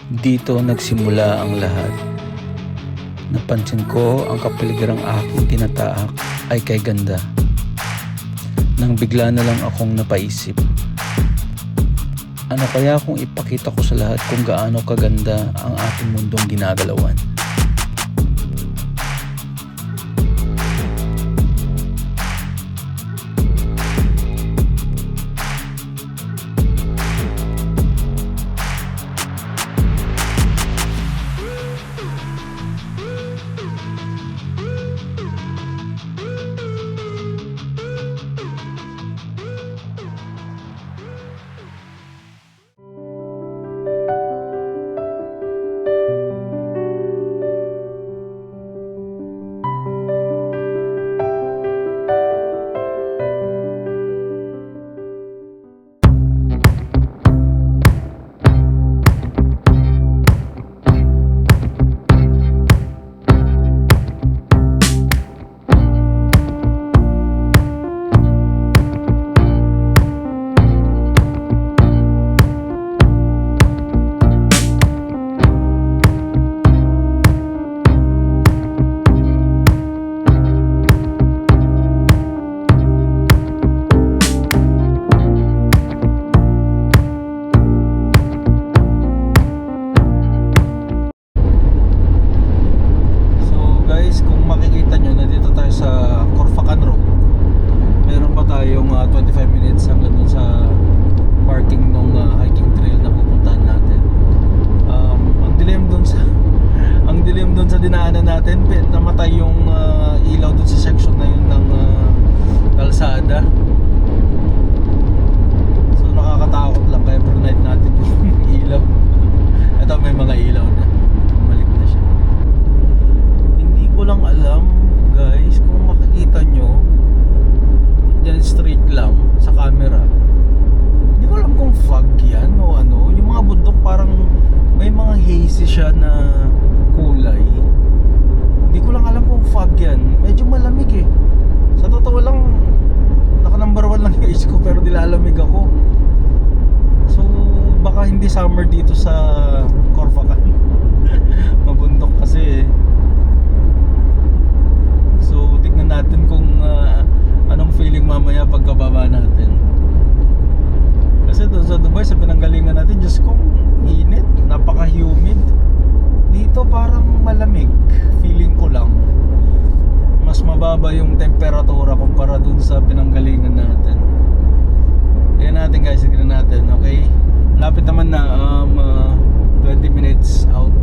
Dito nagsimula ang lahat. Napansin ko ang kapaligiran aking tinataak ay kay ganda. Nang bigla na lang akong napaisip. Ano kaya kung ipakita ko sa lahat kung gaano kaganda ang ating mundong ginagalawan? Kung makikita nyo, nandito tayo sa Corfacan Road. Meron pa tayong 25 minutes hanggang dun sa parking ng hiking trail na pupuntahan natin. Ang dilim dun sa dinaanan natin. Namatay yung ilaw dun sa section na yun ng kalsada. So nakakatakot lang, kaya brunite natin yung ilaw. Ito may mga ilaw na. Bumalik na siya. Ko lang alam guys kung makikita nyo dyan straight lang sa camera. Hindi ko alam kung fog yan o ano. Yung mga bundok parang may mga hazy siya na kulay. Hindi ko lang alam kung fog yan. Medyo malamig eh. Sa totoo lang naka number 1 lang yung age ko pero nilalamig ako. So baka hindi summer dito sa Corfacan. Mabundok kasi eh. So tignan natin kung anong feeling mamaya pagkababa natin. Kasi doon sa Dubai, sa pinanggalingan natin, Diyos kong init, napaka-humid. Dito parang malamig, feeling ko lang. Mas mababa yung temperatura kumpara doon sa pinanggalingan natin. Tignan natin guys, tignan natin, okay? Lapit naman na 20 minutes out.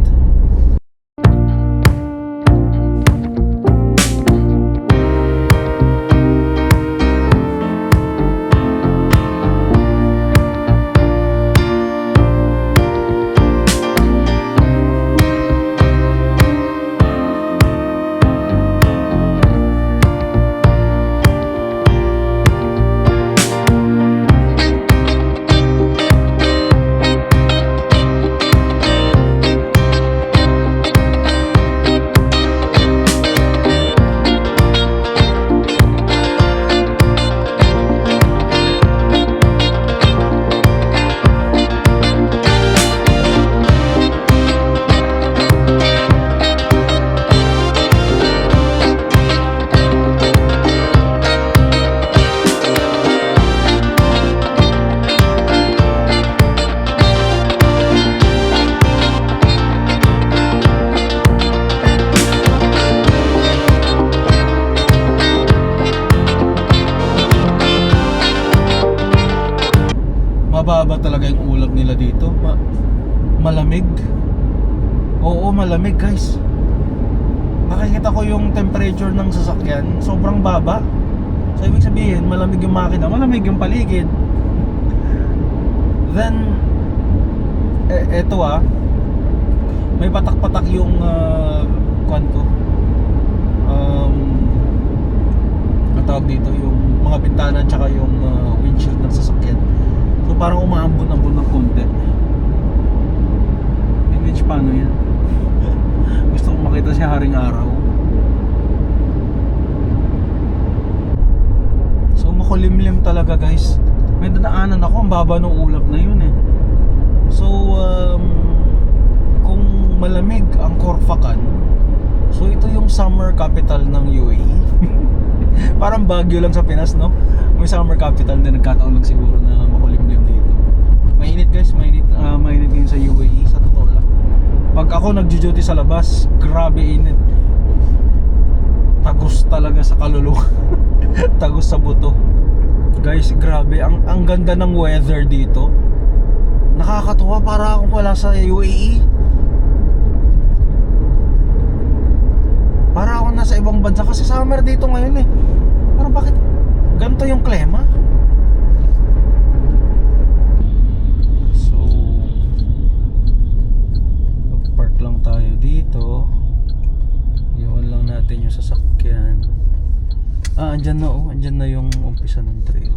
Mababa talaga yung ulap nila dito. Malamig. Oo, malamig guys. Nakikita ko yung temperature ng sasakyan, sobrang baba. So ibig sabihin, malamig yung makina, malamig yung paligid. Then eto may patak-patak yung kwanto. Ang tawag dito, yung mga bintana at saka yung windshield ng sasakyan. So parang umaambon-ambon ng konti. Image paano yan? Gusto kong makita siya haring araw. So makulimlim talaga guys. May dadaanan ako, ang baba ng ulap na yun eh. So capital ng UAE. Parang Baguio lang sa Pinas, no? May summer capital din, nagkataon lang siguro na makulimlim dito. Mainit guys, mainit ngayon sa UAE, sa totoo lang. Pag ako nagjo-duty sa labas, grabe init. Tagos talaga sa kaluluwa. Tagos sa buto. Guys, grabe, ang ganda ng weather dito. Nakakatuwa, para akong wala sa UAE. Para ako nasa ibang bansa kasi summer dito ngayon eh. Parang bakit ganito yung klima? So, mag-park lang tayo dito. Iwan lang natin yung sasakyan. Andyan na oh. Andyan na yung umpisa ng trail.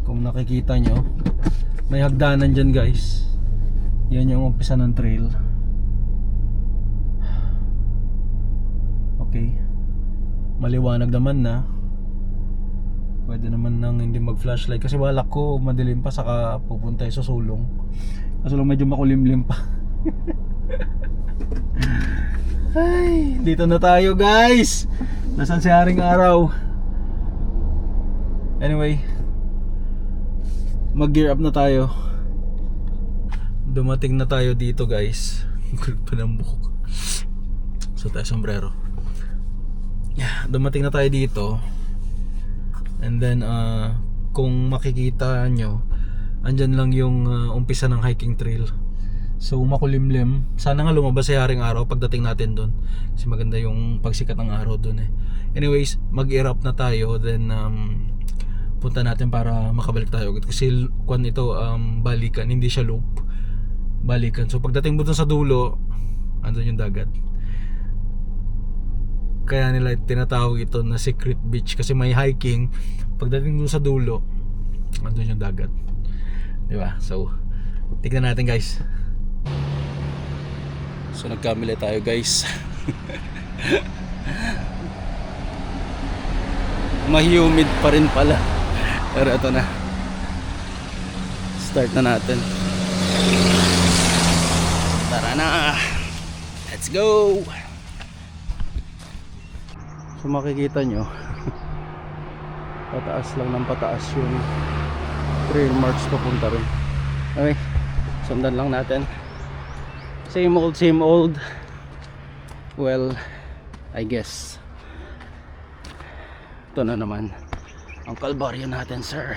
Kung nakikita nyo, may hagdanan dyan guys. Yan yung umpisa ng trail. Okay. Maliwanag naman na. Pwede naman nang hindi mag-flashlight kasi balak ko madilim pa saka pupunta sa sulong. Kaso lang medyo makulimlim pa. Ay, dito na tayo guys. Nasaan si Haring Araw? Anyway, mag-gear up na tayo. Dumating na tayo dito guys. Kulit pa ng buhok. So tayo sombrero. Dumating na tayo dito. And then kung makikita nyo, andyan lang yung umpisa ng hiking trail. So makulimlim. Sana nga lumabas si Haring Araw pagdating natin doon. Kasi maganda yung pagsikat ng araw doon eh. Anyways, mag-gear up na tayo. Then punta natin para makabalik tayo. Kasi kung ito balikan, hindi siya loop, balikan. So pagdating mo dun sa dulo, andun yung dagat. Kaya nila tinatawag ito na secret beach kasi may hiking. Pagdating dun sa dulo, andun yung dagat. Diba? So tignan natin guys. So nagkamali tayo guys. Mahumid pa rin pala. Pero ito na. Start na natin. Tara na. Let's go. So makikita nyo, pataas lang ng pataas yung trail marks papunta rin. Okay, sundan lang natin. Same old. Well, I guess ito na naman ang kalbaryo natin, sir.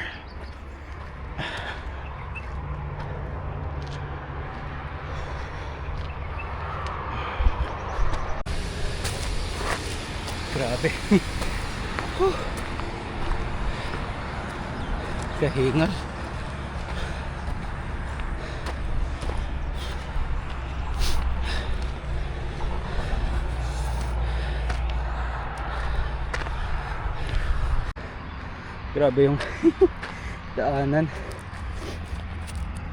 Grabe. Kahingal. Grabe yung daanan.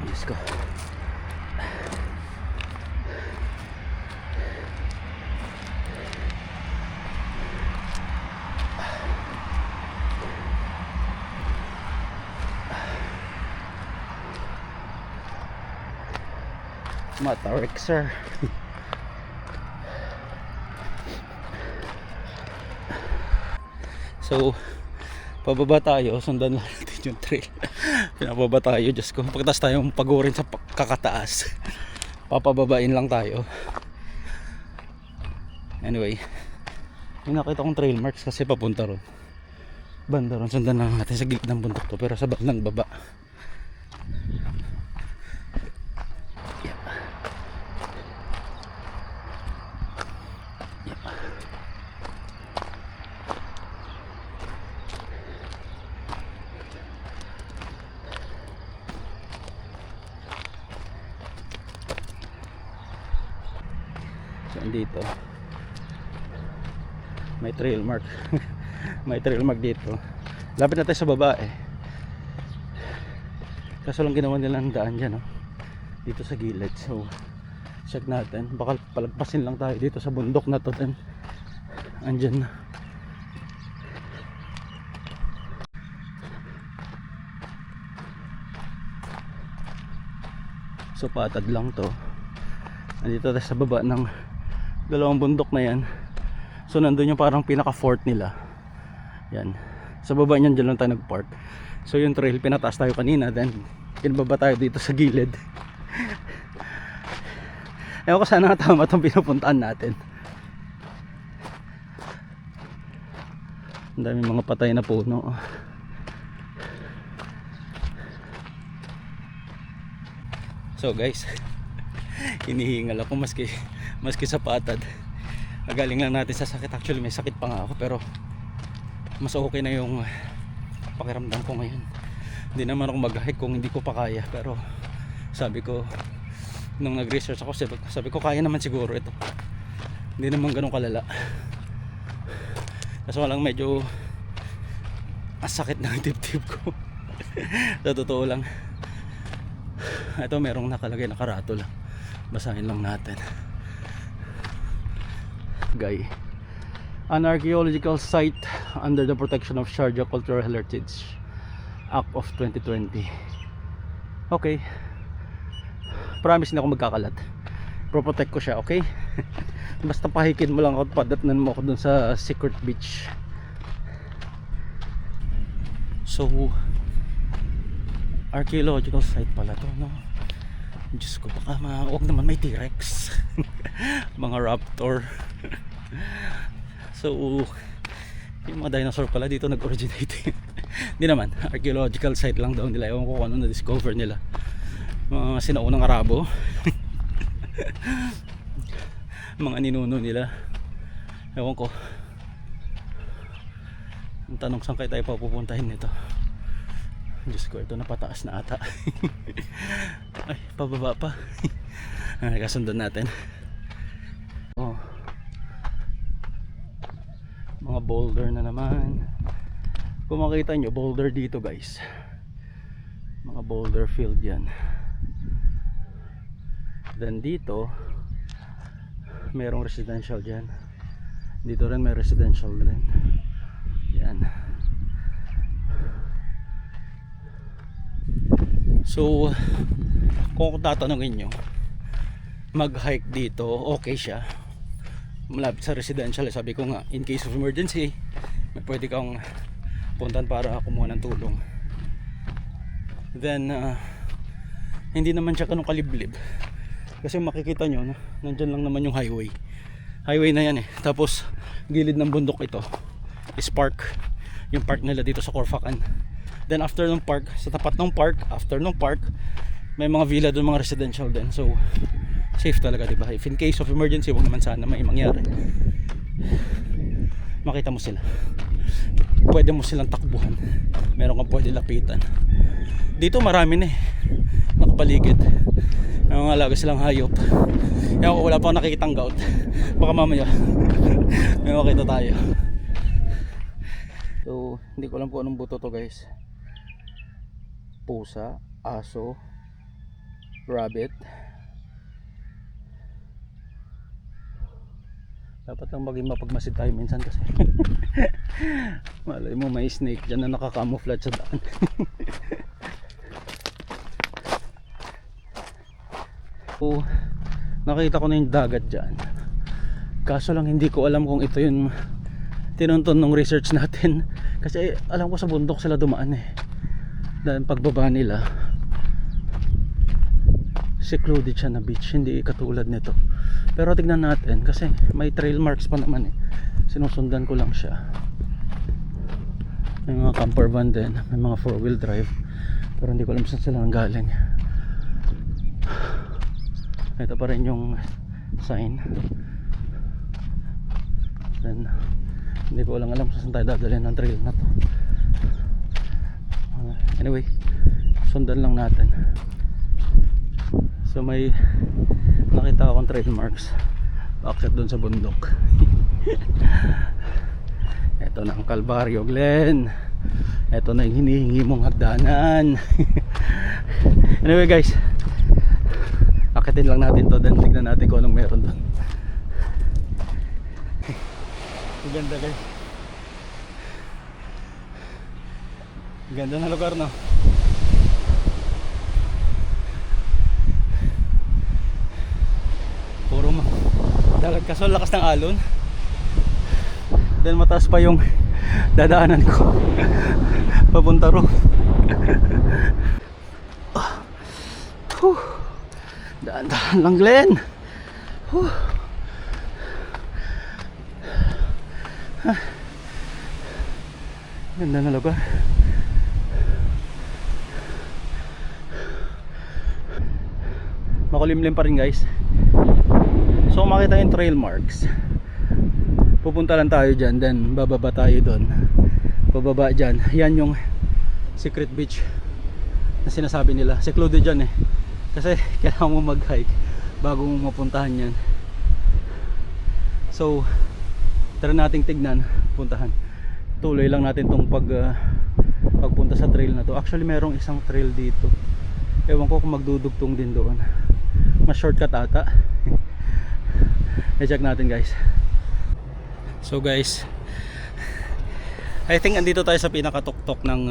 Diyos ko. Matarik, sir. So pababa tayo, sundan lang natin yung trail. Pinababa tayo, Diyos ko. Pagkatapos tayong pagurin sa kakataas, papababain lang tayo. Anyway, yung nakita kong trail marks kasi papunta ron, banda ron. Sundan lang natin sa gilid ng bundok to, pero sa bandang baba. Dito may trail mark. May trail mark dito. Lapit na tayo sa baba eh. Kaso lang ginawa nila ng daan dyan, no? Dito sa gilid. So check natin, baka palagpasin lang tayo dito sa bundok na to. Then andyan na. So patad lang to. Nandito tayo sa baba ng dalawang bundok na yan. So nandun yung parang pinaka fort nila. Yan. Sa baba niyan, dyan lang tayo nag-park. So yung trail, pinataas tayo kanina. Then pinababa tayo dito sa gilid. Ewan ko sana tama itong pinupuntaan natin. Ang daming mga patay na puno. So guys, hinihingal ako maski sa patad. Galing lang natin sa sakit. Actually may sakit pa nga ako, pero mas okay na yung pakiramdam ko ngayon. Hindi naman ako mag-hike kung hindi ko pa kaya, pero sabi ko nung nag-research ako, sabi ko kaya naman siguro ito. Hindi naman ganun kalala. Kaso lang medyo sakit ng dibdib ko. Sa totoo lang. Ito merong nakalagay na karatula. Basahin lang natin. Guy, an archaeological site under the protection of Sharjah Cultural Heritage Act of 2020. Okay, promise na ako magkakalat. Pro-protect ko siya, okay? Basta pahikin mo lang ako at padatnan mo ako dun sa secret beach. So archaeological site pala to, no? Diyos ko, baka huwag naman may T-Rex. Mga raptor. So yung mga dinosaur pala dito nag-originate. Hindi naman, archaeological site lang daw nila. Ewan ko kung ano na-discover nila. Mga sinaunang Arabo. Mga ninuno nila. Ewan ko. Ang tanong, saan kayo tayo papupuntahin nito? Diyos ko, ito napataas na ata. Ay, pababa pa. Kasundan natin. Oh, mga boulder na naman. Kung makita nyo, boulder dito guys. Mga boulder field yan. Then dito merong residential dyan. Dito rin may residential rin. Yan. So kung tatanungin nyo, mag-hike dito okay siya, malapit sa residential. Sabi ko nga, in case of emergency may pwede kang puntan para kumuha ng tulong. Then hindi naman siya ganun kaliblib, kasi makikita nyo nandyan lang naman yung highway na yan eh. Tapos gilid ng bundok ito is park, yung park nila dito sa Corfacan. Then after ng park, sa tapat ng park, after ng park, may mga villa doon, mga residential din. So safe talaga, diba? If in case of emergency, wag naman sana may mangyari. Makita mo sila, pwede mo silang takbuhan, meron kang pwede lapitan. Dito marami na eh, nakapaligid. May mga alaga silang hayop. Wala pa akong nakikitang gout. Baka mamaya may makita tayo. So hindi ko alam kung anong buto to guys. Pusa, aso, rabbit. Dapat lang maging mapagmasid tayo minsan kasi malay mo may snake dyan na nakakamouflage sa daan. So nakita ko na yung dagat dyan, kaso lang hindi ko alam kung ito yung tinunton ng research natin, kasi alam ko sa bundok sila dumaan eh. Dahil pagbaba nila secluded siya na beach, hindi katulad nito. Pero tignan natin kasi may trail marks pa naman eh, sinusundan ko lang siya. May mga camper van din, may mga 4-wheel drive, pero hindi ko alam saan sila nanggaling. Ito pa rin yung sign. Then hindi ko alam kung saan tayo dadalhin ng trail na to. Anyway, sundan lang natin. So may nakita akong trail marks bakit doon sa bundok. Ito na ang Calvario Glen. Ito na yung hinihingi mong hagdanan. Anyway guys, akitin lang natin to, then tignan natin kung anong meron doon. Ganda guys, ganda na lugar, no? dagat kaso lakas ng alon. Then mataas pa yung dadaanan ko papunta ro. Daan-daan lang, Glenn. Ganda na lugar. Makulimlim pa rin, guys. So makita yung trail marks, pupunta lang tayo dyan, then bababa tayo doon. Bababa dyan, yan yung secret beach na sinasabi nila. Secluded dyan kasi kailangan mo mag-hike bago mo mapuntahan yan. So tara nating tignan, puntahan. Tuloy lang natin tong pagpunta sa trail na to. Actually merong isang trail dito, ewan ko kung magdudugtong din doon. Mas shortcut ata. I-check natin, guys. So guys, I think andito tayo sa pinakatuktok ng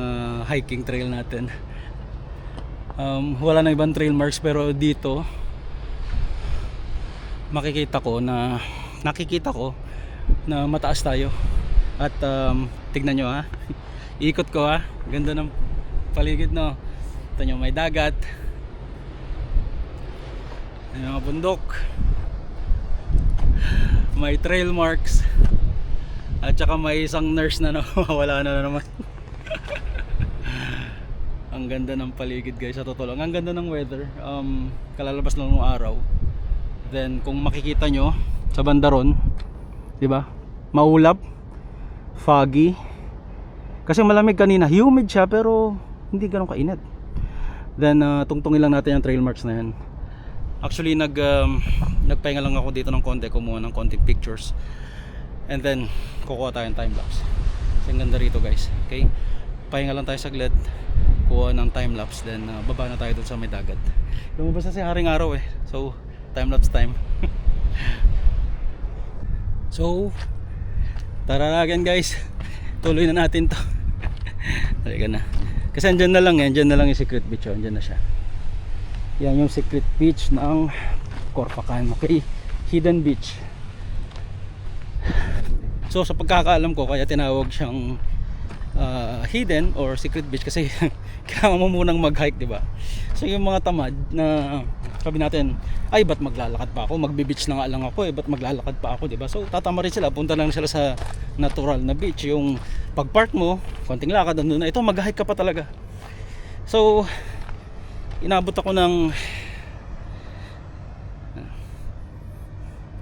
hiking trail natin. Wala na ibang trail marks, pero dito nakikita ko na mataas tayo. At tignan nyo ha, ikot ko ha, ganda ng paligid, no? Tignan nyo, may dagat, may mga bundok, may trail marks, at saka may isang nurse na wala na naman. Ang ganda ng paligid, guys, sa totoo lang. Ang ganda ng weather. Kalalabas lang ng araw. Then kung makikita nyo sa bandaron, di ba? Maulap, foggy. Kasi malamig kanina, humid siya pero hindi ganun kainit. Then tungtungin lang natin yung trail marks na yan. Actually nagpahinga lang ako dito ng konti, kumuha ng konting pictures, and then kukuha tayo ng time lapse. Kasi ang ganda rito, guys. Okay, pahinga lang tayo saglit, kuha ng time lapse, then baba na tayo dun sa may dagat. Lumabas na si haring araw so time lapse time. So tara na again, guys, tuloy na natin to. Halika na, kasi andyan na lang yung secret beach. Andyan na siya. Yan yung secret beach ng Corpacan. Okay, hidden beach. So sa pagkakaalam ko, kaya tinawag siyang hidden or secret beach kasi kailangan mo munang mag-hike, di ba? So yung mga tamad na sabi natin, ay ba't maglalakad pa ako, magbe-beach na nga lang ako, ba't maglalakad pa ako, di ba? So tatama rin sila, punta lang sila sa natural na beach. Yung pag-park mo, konting lakad andun na, ito mag-hike ka pa talaga. So inabot ako ng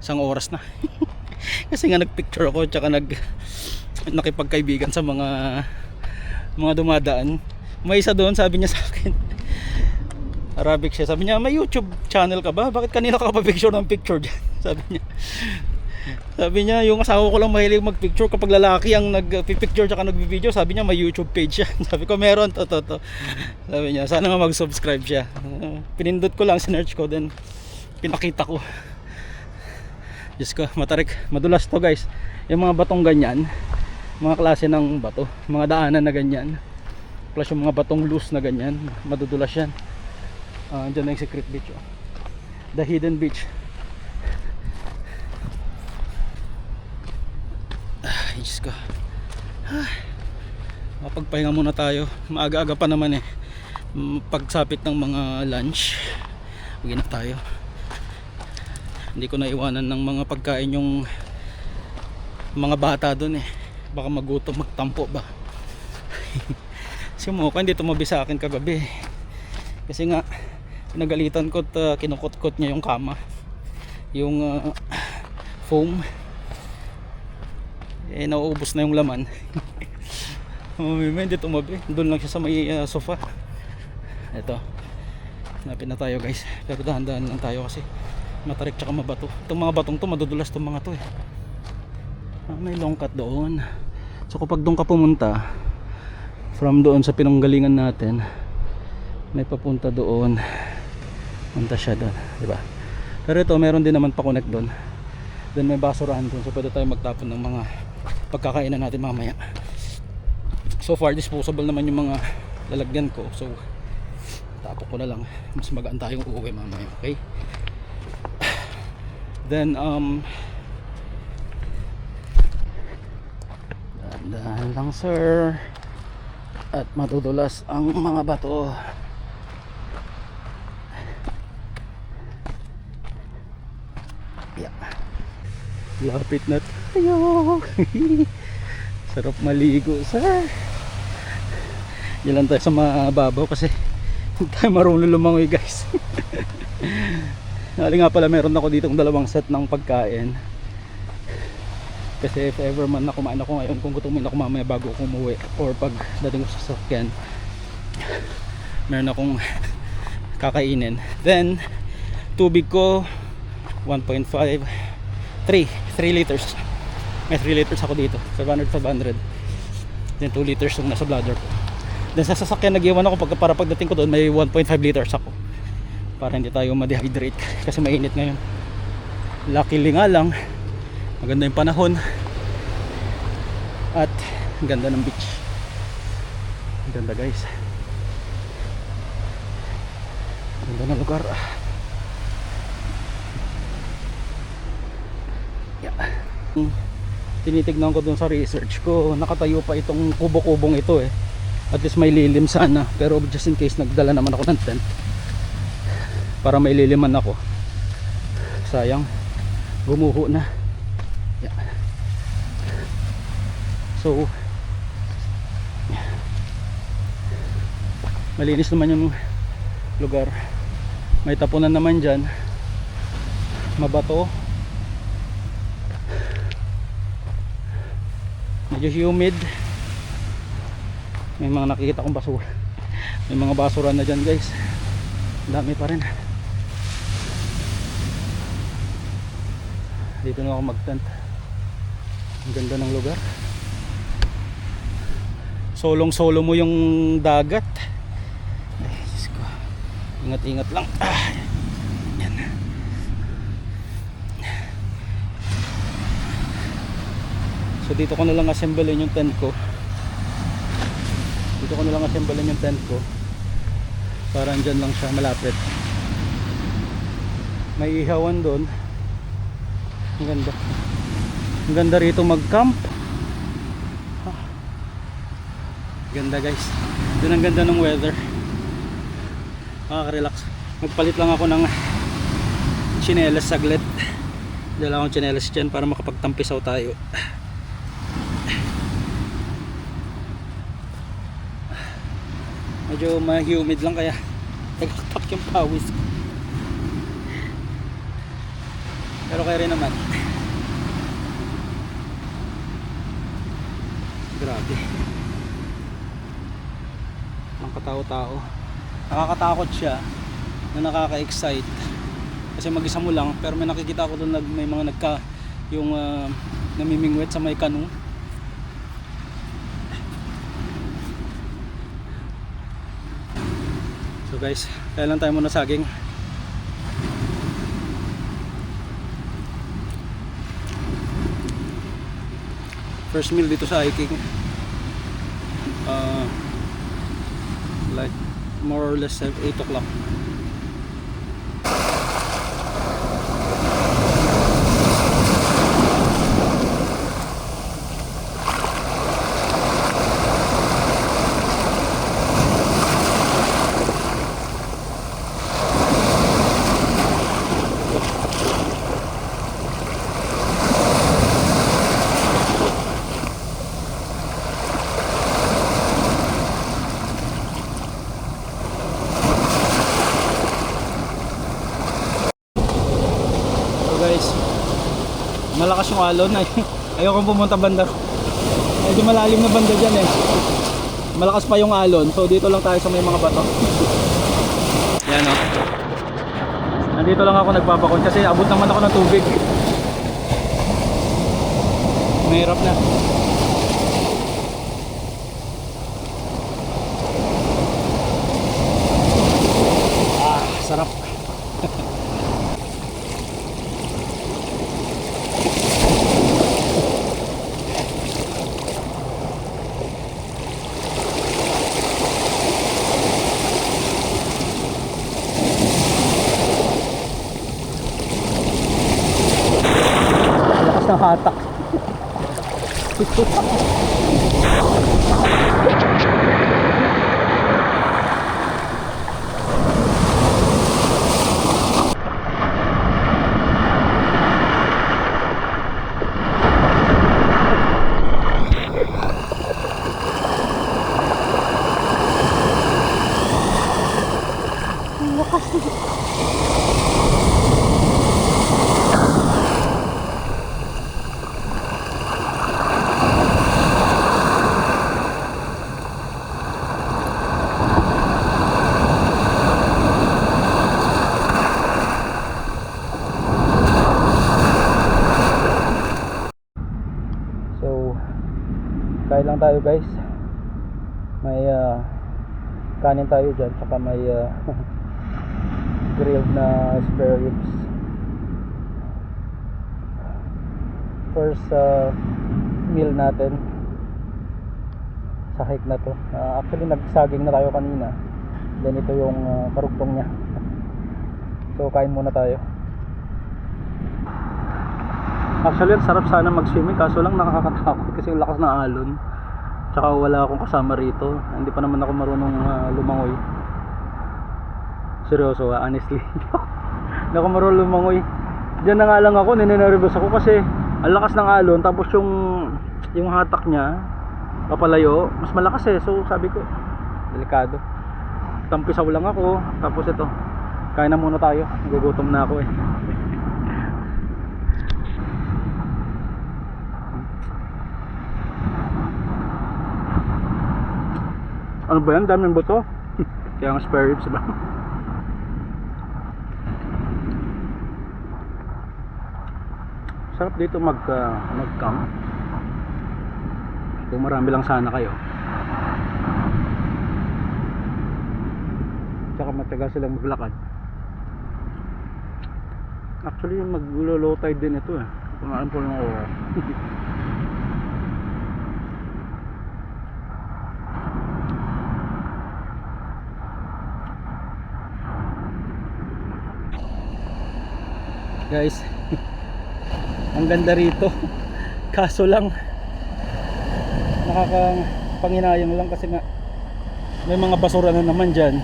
isang oras na. Kasi nga nagpicture ako, tsaka nakipagkaibigan sa mga dumadaan. May isa doon, sabi niya sa akin, Arabic siya, sabi niya, may YouTube channel ka ba? Bakit kanina ka pa picture ng picture dyan? Sabi niya, yung asawa ko lang mahilig magpicture. Kapag lalaki ang nagpipicture tsaka nagbi-video, sabi niya may YouTube page siya. Sabi ko, meron, to. Sabi niya, sana nga mag-subscribe siya. Pinindot ko lang, sinearch ko, then pinakita ko. Diyos ko, matarik, madulas to, guys. Yung mga batong ganyan, mga klase ng bato, mga daanan na ganyan, plus yung mga batong loose na ganyan, madudulas yan. Dyan na yung secret beach, the hidden beach. Diyos ko, mapagpahinga muna tayo. Maaga-aga pa naman pagsapit ng mga lunch, uwi na tayo. Hindi ko naiwanan ng mga pagkain yung mga bata doon baka magutom, magtampo ba. Si Mocha hindi tumabi sa akin kagabi kasi nga pinagalitan ko at kinukot-kot niya yung kama, yung foam, nauubos na yung laman. Hindi tumabi, doon lang siya sa may sofa. Ito, hanapin na tayo, guys, pero dahan-dahan lang tayo kasi matarik tsaka mabato. Itong mga batong to, madudulas itong mga to may long cut doon. So kapag doon ka pumunta, from doon sa pinanggalingan natin, may papunta doon, punta siya doon, diba? Pero ito meron din naman pa connect doon, then may basurahan doon, so pwede tayo magtapon ng mga pagkakainan natin mamaya. So far disposable naman yung mga lalagyan ko, so tapo ko na lang, mas magaan tayong uuwi mamaya. Okay, Then dahan lang sir, at matutulas ang mga bato. Yeah. Lapit na tayo. Sarap maligo sir. Yan lang tayo sa mababaw kasi hindi tayo marunong lumangoy guys. Hali nga pala, meron ako ditong dalawang set ng pagkain. Kasi if ever man na kumain ako ngayon, kung gutumin ako mamaya bago ako umuwi or pag dating ko sa sasakyan, meron akong kakainin. Then tubig ko 1.5 3 liters. May 3 liters ako dito, 500. Then 2 liters yung nasa bladder ko. Then sa sasakyan nag-iwan ako para pagdating ko doon may 1.5 liters ako, para hindi tayo ma-dehydrate kasi mainit ngayon. Luckily nga lang maganda yung panahon at ang ganda ng beach. Ang ganda guys, ang ganda ng lugar. Yeah. Tinitignan ko dun sa research ko, nakatayo pa itong kubo-kubong ito eh. At least may lilim sana, pero just in case nagdala naman ako ng tent para may liliman ako. Sayang, gumuho na. Yeah. So malinis naman yung lugar. May tapunan naman dyan, mabato, medyo humid. May mga nakikita kong basura, may mga basura na dyan guys, dami pa rin. Dito na ako mag-tent. Ang ganda ng lugar, solong solo mo yung dagat. Ay, Diyos ko. Ingat ingat lang. Yan. So dito ko na lang assemblein yung tent ko. Dito ko na lang assemblein yung tent ko para andyan lang siya malapit. May ihawan doon. Ang ganda. Ang ganda rito mag-camp. Ganda guys. Doon ang ganda ng weather. Makaka-relax. Magpalit lang ako ng tsinelas saglit. Dala akong tsinelas dyan para makapagtampisaw tayo. Medyo ma-humid lang kaya nagtatak yung pawis ko. Pero kaya rin naman. Grabe. Ang katao-tao. Nakakatakot siya na nakaka-excite. Kasi mag-isa mo lang, pero may nakikita ko doon may mga yung namimingwit sa may canoe. So guys, kaya lang tayo muna saging. First meal dito sa hiking, like more or less 8 o'clock. Malakas yung alon. Ayokong pumunta banda. Medyo malalim na banda dyan eh. Malakas pa yung alon. So dito lang tayo sa may mga bato. Yan o. Nandito lang ako nagpapakon kasi abot naman ako ng tubig. Mahirap na. Sarap. hatak. So, kain lang tayo guys. May kanin tayo dyan, saka may grilled na spare ribs. First meal natin sa hike na to. Actually nagsaging na tayo kanina. Then ito yung karugtong niya. So kain muna tayo. Actually ang sarap sana mag-swimming, kaso lang nakakatakot kasi yung lakas ng alon. Tsaka wala akong kasama rito. Hindi pa naman ako marunong lumangoy. Seryoso, honestly. Hindi ako marunong lumangoy. Diyan na nga lang ako, ninenervous ako kasi ang lakas ng alon, tapos yung hatak niya papalayo, mas malakas eh. So sabi ko, delikado. Tampisaw lang ako, tapos ito, kain na muna tayo. Gugutom na ako eh. Ano ba yan? Daming buto. Kaya ang spare ribs ba? Sarap dito mag-camp. Kung marami lang sana kayo. Tsaka matagal silang maglakad. Actually mag-low tide din ito eh. Kung alam po ng oras. Guys, ang ganda rito. Kaso lang nakakapanghinayang lang kasi nga may mga basura na naman dyan.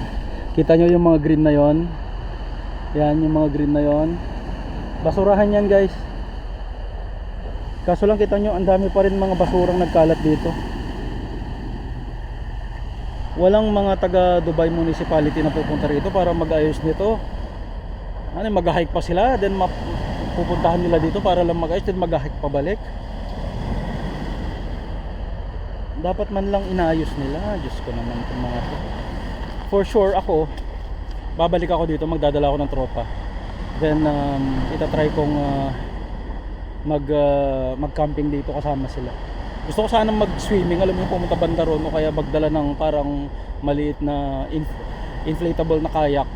Kita nyo yung mga green na yon. Yan yung mga green na yon. Basurahan yan guys. Kaso lang kita nyo ang dami pa rin mga basurang nagkalat dito. Walang mga taga Dubai Municipality na pupunta rito para mag-ayos nito. Ano, mag-hike pa sila, then pupuntahan nila dito para lang mag-ayos, then mag-hike pabalik. Dapat man lang inayos nila. Diyos ko naman itong mga to. For sure ako, babalik ako dito, magdadala ako ng tropa. Then itatry kong mag-camping dito kasama sila. Gusto ko sana mag-swimming, alam mo, pumunta banda ron, o kaya magdala ng parang maliit na inflatable na kayak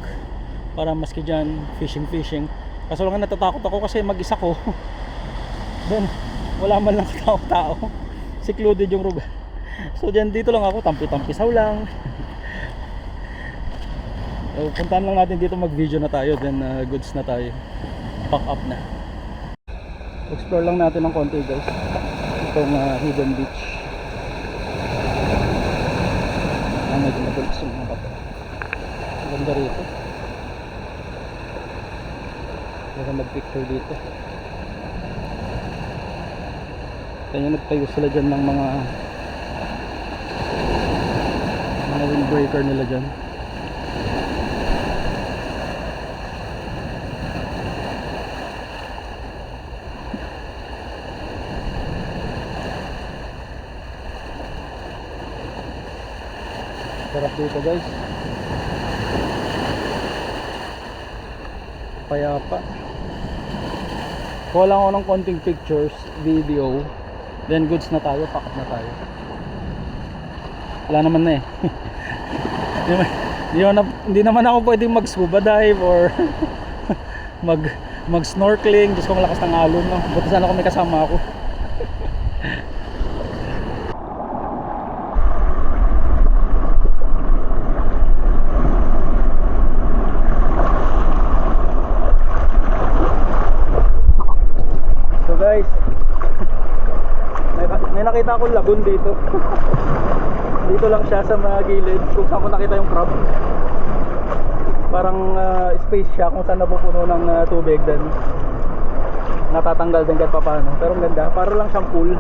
para maski dyan fishing. Kaso lang natatakot ako kasi mag-isa ko. Then wala man lang katao-tao, secluded yung lugar. So dyan dito lang ako, tampi-tampisaw lang. So, puntahan lang natin dito, mag-video na tayo, then goods na tayo, pack up na. Explore lang natin ng konti guys itong hidden beach. Medyo madulas yung mga bato. Ganda rito. Baka mag-picture dito. Kaya nagtayo sila dyan ng mga windbreaker nila dyan. Sarap dito guys. Payapa. Kuha lang ako ng konting pictures, video, then goods na tayo, pack up na tayo. Wala naman na eh. Hindi naman ako pwedeng mag scuba dive or mag snorkeling. Diyos ko, malakas ng alon, no? Buti sana kung may kasama ako. So guys, nakita akong lagoon dito. Dito lang siya sa mga gilid kung saan ko nakita yung crab. Parang space siya kung saan napupuno ng tubig, then natatanggal din kahit paano. Pero ang ganda, para lang siyang pool.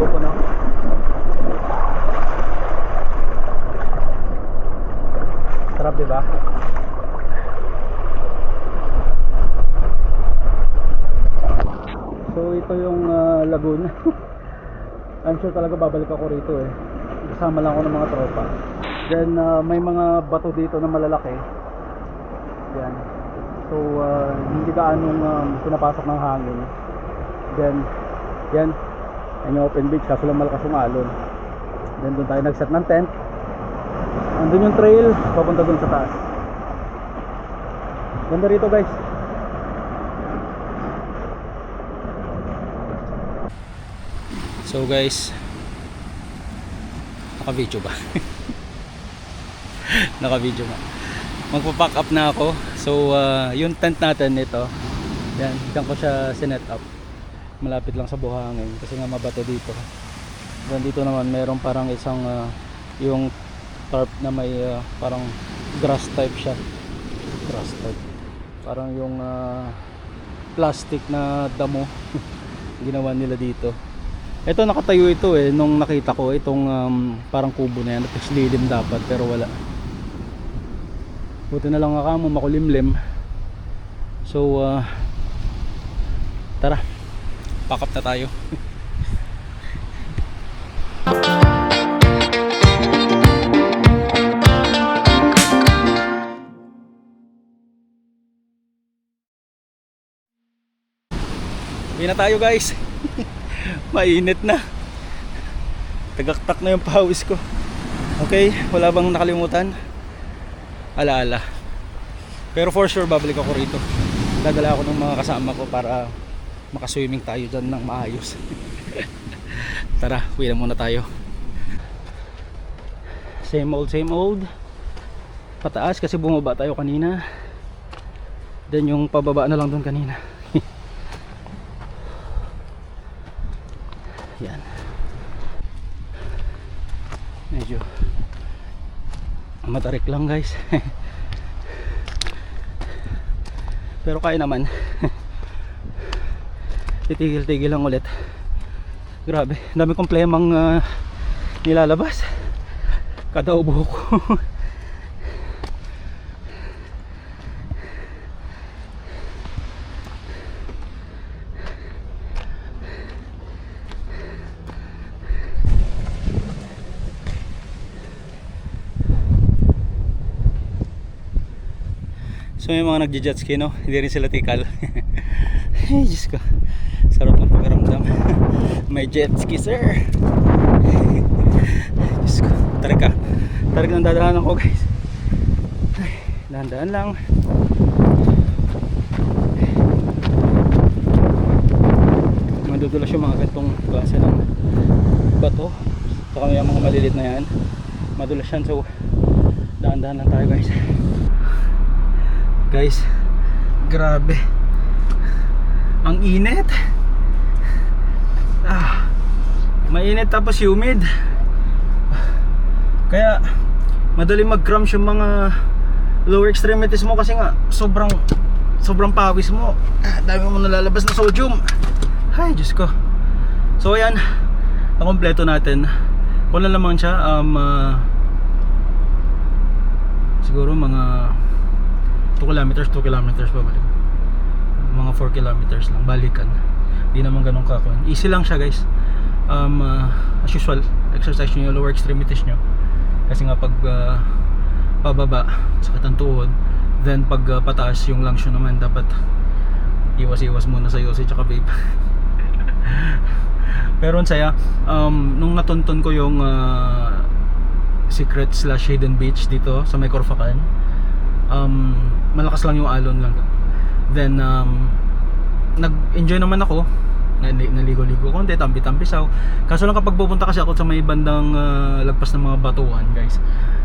Pupuno. Sarap, diba? So ito yung lagoon. I'm sure talaga babalik ako rito eh. Kasama lang ako ng mga tropa. Then may mga bato dito na malalaki. Yan. So hindi gaanong pinapasok ng hangin. Then yan, yan yung open beach, kaso lang malakas yung alon. Then doon tayo nag-set ng tent. Andun yung trail papunta doon sa taas. Ganda rito guys. So guys, naka-video ba? Naka-video ba? Magpa-pack up na ako. So yung tent natin ito, yan, diyan ko siya sinet up. Malapit lang sa buhangin kasi nga mabato dito. Then dito naman meron parang isang yung tarp na may parang grass type siya. Grass type. Parang yung plastic na damo ginawa nila dito. Ito nakatayo ito eh nung nakita ko itong parang kubo na yan. At lilim dapat pero wala. Buti na lang ako makulimlim. So tara, pack up na tayo. Uwi na tayo guys. Mainit na. Tagaktak na yung pawis ko. Okay, wala bang nakalimutan? Alaala. Pero for sure babalik ako rito. Dadala ako ng mga kasama ko para makaswimming tayo dyan ng maayos. Tara, uwi na muna tayo. Same old. Pataas kasi bumaba tayo kanina. Then yung pababa na lang doon kanina. Yan. Medyo matarik lang guys. Pero kaya naman. Titigil-tigil lang ulit. Grabe, dami kong plemang nilalabas kada ubo ko. So may mga nagja-jet ski no, hindi rin sila tikal. Ay Diyos ko, sarap ng pakiramdam. May jet ski sir. Diyos ko, tarik ng dadaanan ko guys. Ay, dahan-dahan lang. Madudulas yung mga gantong klase ng bato. Saka yung mga malilit na yan, madulas yan, so dahan-dahan lang tayo guys. Guys, grabe. Ang init. Mainit tapos humid. Kaya madali mag-cramps yung mga lower extremities mo kasi nga sobrang pawis mo. Dami mo nalalabas na sodium. Ay, Diyos ko. So ayan, ang kompleto natin. Kung naman siya, siguro mga 2 kilometers pa balik. Mga 4 kilometers lang balikan. Di naman ganun kakon. Easy lang siya guys. As usual, exercise nyo yung lower extremities nyo. Kasi nga pag pababa, sakit ang tuhod. Then pag pataas yung lungs nyo naman, dapat iwas-iwas muna sa yosi tsaka vape. Pero ang saya, nung natunton ko yung secret / hidden beach dito sa may Corfacan, malakas lang yung alon lang. Then nag-enjoy naman ako. Naligo-ligo konti, tampi-tampisaw. Kaso lang kapag pupunta kasi ako sa may bandang lagpas ng mga batuan guys,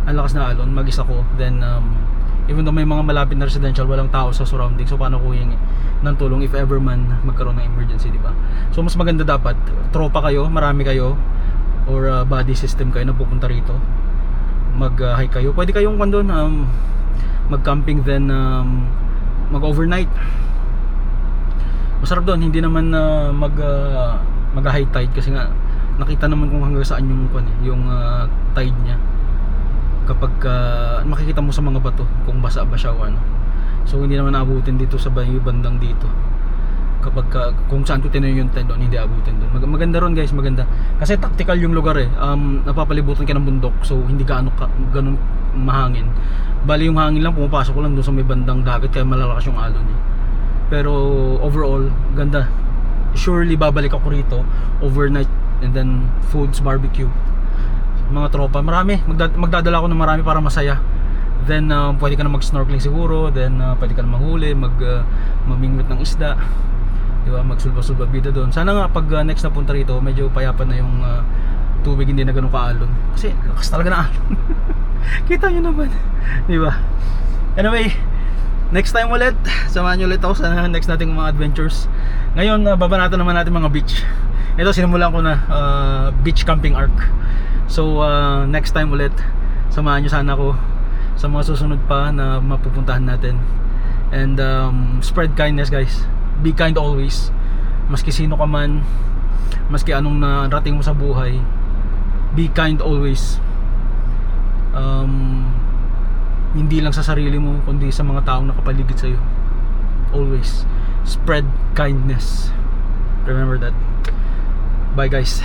ang lakas na alon, mag-isa ko. Then Even though may mga malapit na residential, walang tao sa surrounding. So paano ko hihingi ng tulong if ever man magkaroon ng emergency, di ba? So mas maganda dapat tropa kayo, marami kayo, or body system kayo na pupunta rito. Mag-hike kayo. Pwede kayong doon mag-camping, then mag-overnight. Masarap doon, hindi naman mag-high tide kasi nga nakita naman kung hanggang saan yung tide niya. Kapag makikita mo sa mga bato kung basa ba siya o ano. So hindi naman abutin dito sa bandang dito. Kapag kung saan ko tinayo yung tent doon, hindi abutin doon. Maganda ron guys, maganda. Kasi tactical yung lugar eh. Napapalibutan ka ng bundok, so hindi ganun mahangin. Bali yung hangin lang pumapasok ko lang doon sa may bandang dagat, kaya malalakas yung alon eh. Pero overall, ganda. Surely babalik ako rito overnight, and then foods, barbecue, mga tropa, marami. Magdadala ako ng marami para masaya. Then pwede ka na mag-snorkeling siguro. Then pwede ka na manghuli, mamingwit ng isda, diba? Magsulba-sulba bida doon. Sana nga pag next na punta rito, medyo payapan na yung tubig, hindi na ganun kaalon. Kasi lakas talaga na alon. Kita nyo naman, diba? Anyway, next time ulit, samahan nyo ulit ako sa next nating mga adventures. Ngayon, babanatan naman natin mga beach. Ito, sinimulan ko na beach camping arc. So next time ulit, samahan nyo sana ako sa mga susunod pa na mapupuntahan natin. And spread kindness guys. Be kind always. Maski sino ka man, maski anong narating mo sa buhay, be kind always. Hindi lang sa sarili mo, kundi sa mga taong nakapaligid sa'yo. Always spread kindness. Remember that. Bye guys.